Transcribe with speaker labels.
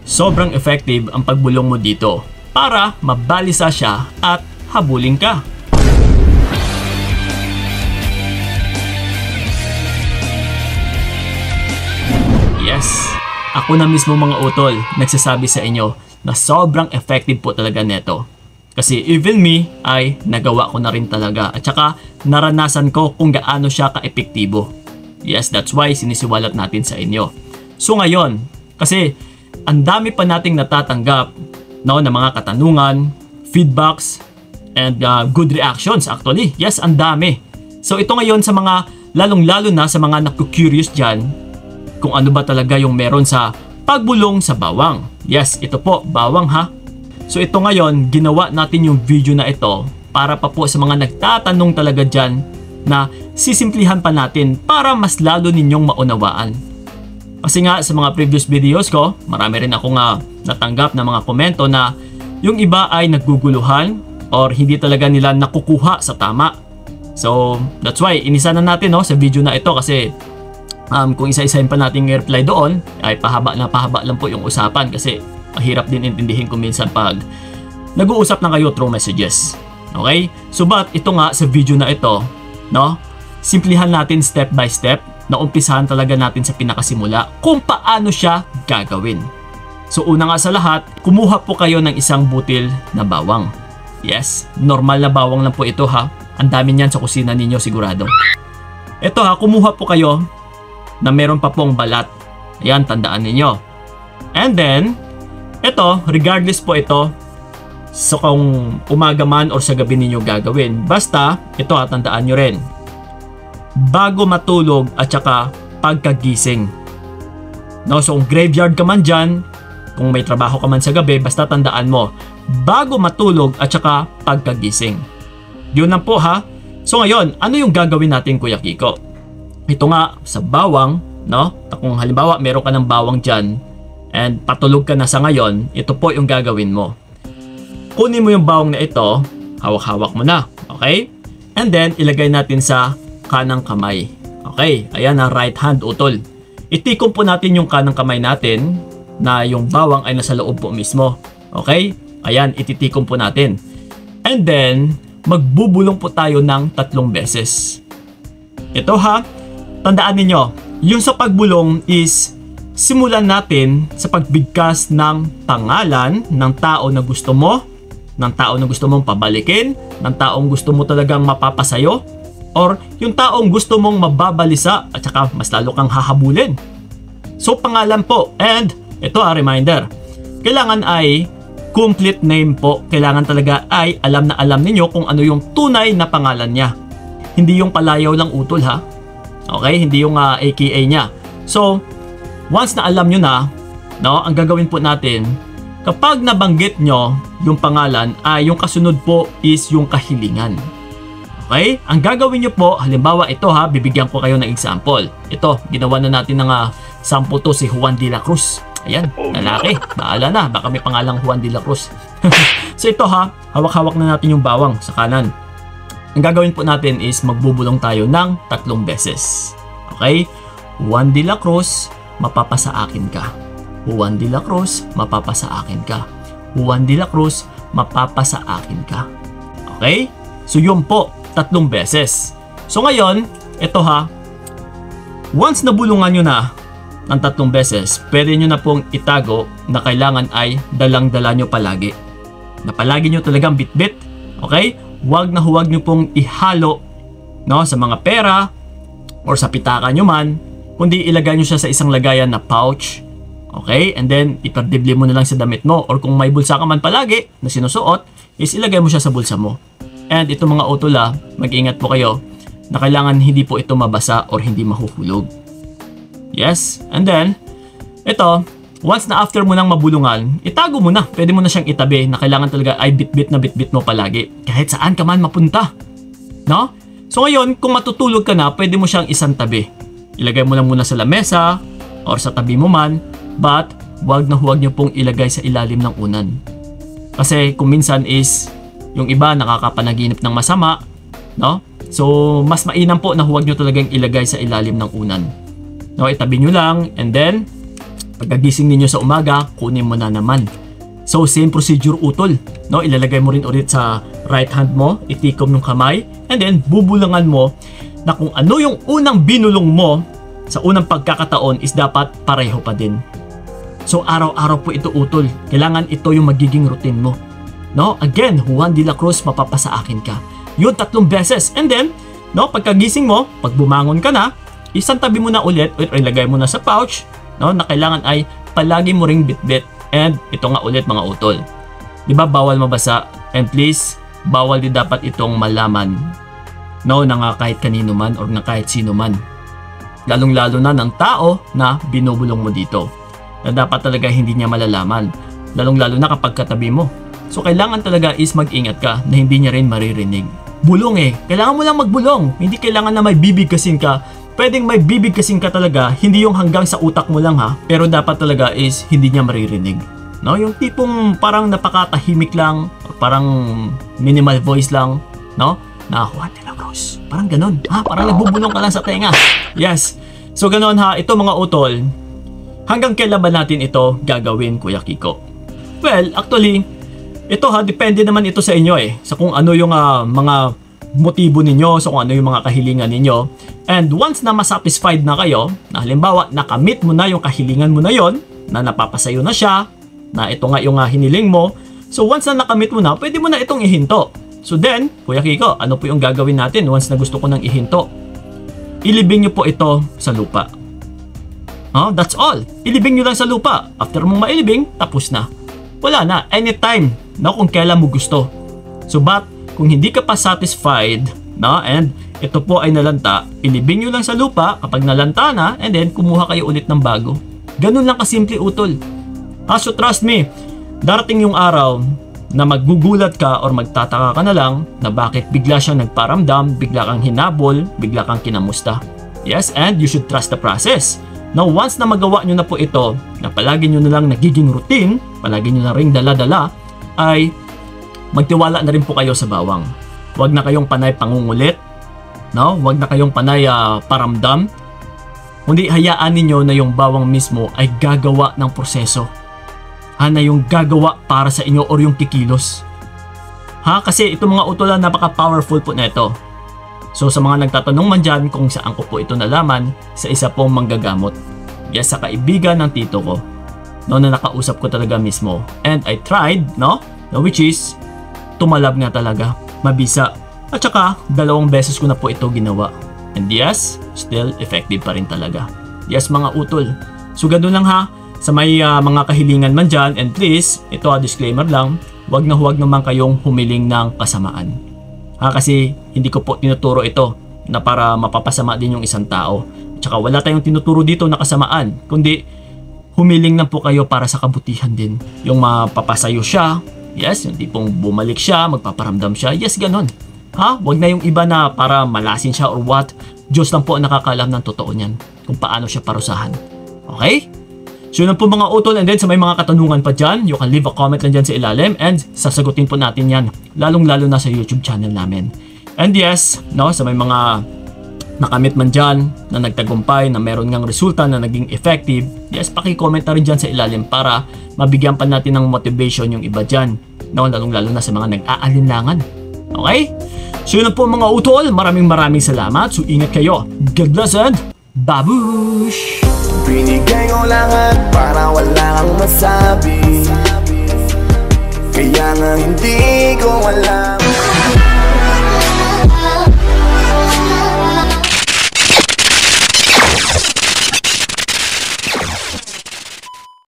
Speaker 1: sobrang effective ang pagbulong mo dito para mabalisa siya at habulin ka. Yes, ako na mismo mga utol nagsasabi sa inyo na sobrang effective po talaga neto. Kasi even me ay nagawa ko na rin talaga at saka naranasan ko kung gaano siya ka-epektibo. Yes, that's why sinisiwalat natin sa inyo. So ngayon, kasi ang dami pa nating natatanggap no, na mga katanungan, feedbacks, and good reactions actually. Yes, ang dami. So ito ngayon sa mga, lalong-lalo na sa mga naku-curious dyan, kung ano ba talaga yung meron sa pagbulong sa bawang. Yes, ito po, bawang ha. So ito ngayon, ginawa natin yung video na ito para pa po sa mga nagtatanong talaga dyan na sisimplihan pa natin para mas lalo ninyong maunawaan. Kasi nga sa mga previous videos ko, marami rin akong natanggap na mga komento na yung iba ay nagguguluhan or hindi talaga nila nakukuha sa tama. So that's why inisa na natin no, sa video na ito kasi kung isa-isahin pa natin i-reply doon ay pahaba lang po yung usapan kasi mahirap din intindihin kung minsan pag nag-uusap na kayo through messages. Okay? So but ito nga sa video na ito, no? Simplihan natin step by step na umpisahan talaga natin sa pinakasimula kung paano siya gagawin. So una nga sa lahat, kumuha po kayo ng isang butil na bawang. Yes, normal na bawang lang po ito ha. Ang dami niyan sa kusina ninyo sigurado. Ito ha, kumuha po kayo na meron pa pong balat. Ayan, tandaan ninyo. And then, ito, regardless po ito, so kung umaga man or sa gabi ninyo gagawin, basta, ito ha, tandaan nyo rin. Bago matulog at saka pagkagising. No, so kung graveyard ka man dyan, kung may trabaho ka man sa gabi, basta tandaan mo, bago matulog at saka pagkagising. Yun lang po ha. So ngayon, ano yung gagawin natin Kuya Kiko? Ito nga, sa bawang, no? Kung halimbawa meron ka ng bawang dyan, and patulog ka na sa ngayon, ito po yung gagawin mo. Kunin mo yung bawang na ito, hawak-hawak mo na, okay? And then, ilagay natin sa kanang kamay. Okay, ayan ang right hand utol. Itikom po natin yung kanang kamay natin na yung bawang ay nasa loob po mismo. Okay, ayan, ititikom po natin. And then, magbubulong po tayo ng 3 beses. Ito ha, tandaan ninyo, yung sa pagbulong is simulan natin sa pagbigkas ng pangalan ng tao na gusto mo, ng tao na gusto mong pabalikin, ng taong gusto mo talagang mapapasayo, or yung taong gusto mong mababalisa at saka mas lalo kang hahabulin. So pangalan po, and ito reminder, kailangan ay complete name po. Kailangan talaga ay alam na alam ninyo kung ano yung tunay na pangalan niya. Hindi yung palayaw lang utol ha. Okay, hindi yung AKA niya. So, once na alam nyo na, no, ang gagawin po natin, kapag nabanggit nyo yung pangalan, ay yung kasunod po is yung kahilingan. Okay? Ang gagawin nyo po, halimbawa ito ha, bibigyan ko kayo ng example. Ito, ginawa na natin ng sample to si Juan de la Cruz. Ayan, lalaki. Baala na, baka may pangalang Juan de la Cruz. So ito ha, hawak-hawak na natin yung bawang sa kanan. Ang gagawin po natin is magbubulong tayo ng 3 beses. Okay? Juan de la Cruz, mapapasa akin ka. Juan de la Cruz, mapapasa akin ka. Juan de la Cruz, mapapasa akin ka. Okay? So yun po, 3 beses. So ngayon, ito ha, once nabulungan nyo na ng 3 beses, pwede nyo na pong itago na kailangan ay dalang-dala nyo palagi. Na palagi nyo talagang bit-bit. Okay? Huwag nyo pong ihalo, no, sa mga pera or sa pitaka nyo man, kundi ilagay nyo siya sa isang lagayan na pouch. Okay? And then, iperdible mo na lang sa damit mo. Or kung may bulsa ka man palagi na sinusuot, is ilagay mo siya sa bulsa mo. And ito mga utula, mag-ingat po kayo na kailangan hindi po ito mabasa or hindi mahuhulog. Yes? And then, ito, once na after mo nang mabulungan, itago mo na. Pwede mo na siyang itabi na kailangan talaga ay bit-bit na bit-bit mo palagi. Kahit saan ka man mapunta. No? So ngayon, kung matutulog ka na, pwede mo siyang isang tabi. Ilagay mo lang muna sa lamesa or sa tabi mo man. But, huwag nyo pong ilagay sa ilalim ng unan. Kasi kung minsan is, yung iba nakakapanaginip ng masama. No? So, mas mainam po na huwag nyo talagang ilagay sa ilalim ng unan. No, itabi nyo lang and then Pagkagising ninyo sa umaga, kunin mo na naman. So, same procedure utol. No? Ilalagay mo rin ulit sa right hand mo, itikom ng kamay, and then bubulangan mo na kung ano yung unang binulong mo sa unang pagkakataon is dapat pareho pa din. So, araw-araw po ito utol. Kailangan ito yung magiging routine mo. No? Again, Juan de la Cruz, mapapasa akin ka. Yun 3 beses. And then, no, pagkagising mo, pag bumangon ka na, isang tabi mo na ulit or ilagay mo na sa pouch, no, na kailangan ay palagi mo ring bitbit. And ito nga ulit mga utol. Di ba bawal mabasa? And please, bawal din dapat itong malaman, no, na kahit kanino man or na kahit sino man. Lalong-lalo na ng tao na binubulong mo dito. Na dapat talaga hindi niya malalaman. Lalong-lalo na kapag katabi mo. So kailangan talaga is mag-ingat ka na hindi niya rin maririnig. Bulong eh. Kailangan mo lang magbulong. Hindi kailangan na may bibigkasin ka. Pwedeng may bibigkasin ka talaga, hindi yung hanggang sa utak mo lang ha. Pero dapat talaga is hindi niya maririnig. No? Yung tipong parang napakatahimik lang, or parang minimal voice lang, no? Na Juan de la Cruz. Parang ganun. Ha? Parang nagbubulong ka lang sa tenga. Yes. So ganun ha. Ito mga utol. Hanggang kailan ba natin ito gagawin, Kuya Kiko? Well, actually, ito ha, depende naman ito sa inyo eh. Sa kung ano yung mga motibo ninyo, sa kung ano yung mga kahilingan ninyo. And once na masatisfied na kayo, na halimbawa nakamit mo na yung kahilingan mo na yon, na napapasayo na siya, na ito nga yung hiniling mo. So once na nakamit mo na, pwede mo na itong ihinto. So then, Kuya Kiko, ano po yung gagawin natin once na gusto ko nang ihinto? Ilibing nyo po ito sa lupa. That's all. Ilibing nyo lang sa lupa. After mong mailibing, tapos na. Wala na. Anytime. No, kung kailan mo gusto. So but, kung hindi ka pa satisfied, no, and ito po ay nalanta, ilibing nyo lang sa lupa kapag nalanta na, and then kumuha kayo ulit ng bago. Ganun lang kasimple utol. So trust me, darating yung araw na maggugulat ka or magtataka ka na lang na bakit bigla siyang nagparamdam, bigla kang hinabol, bigla kang kinamusta. Yes, and you should trust the process. Now, once na magawa nyo na po ito, na palagi nyo na lang nagiging routine, palagi nyo na ring dala-dala, ay magtiwala na rin po kayo sa bawang. Huwag na kayong panay pangungulit, no? Huwag na kayong panay paramdam. Kundi hayaan ninyo na yung bawang mismo ay gagawa ng proseso. Na yung gagawa para sa inyo or yung kikilos. Kasi itong mga utolan napaka-powerful po na ito. So sa mga nagtatanong man dyan kung saan ko po ito nalaman, sa isa pong manggagamot. Yes, sa kaibigan ng tito ko. No, na nakausap ko talaga mismo. And I tried, no? Which is, tumalab nga talaga. Mabisa. At saka, 2 beses ko na po ito ginawa. And yes, still effective pa rin talaga. Yes, mga utol. So ganun lang ha. Sa may mga kahilingan man dyan, and please, ito disclaimer lang, huwag naman kayong humiling ng kasamaan. Kasi hindi ko po tinuturo ito na para mapapasama din yung isang tao. Tsaka wala tayong tinuturo dito na kasamaan, kundi humiling na po kayo para sa kabutihan din. Yung mapapasayo siya, yes, yung tipong bumalik siya, magpaparamdam siya, yes, ganon. Wag na yung iba na para malasin siya or what. Diyos lang po ang nakakaalam ng totoo niyan, kung paano siya parusahan. Okay? So yun po mga utol, and then sa may mga katanungan pa dyan, you can leave a comment lang dyan sa ilalim and sasagutin po natin yan, lalong-lalo na sa YouTube channel namin. And yes, no, sa may mga nakamit man dyan na nagtagumpay, na meron ngang resulta na naging effective, yes, paki-comment na rin dyan sa ilalim para mabigyan pa natin ng motivation yung iba dyan, no, lalong-lalo na sa mga nag-aalinlangan. Okay? So yun po mga utol, maraming salamat. So ingat kayo. God bless and babush!
Speaker 2: Binigay ko lahat para wala kang masabi, kaya nga hindi ko alam.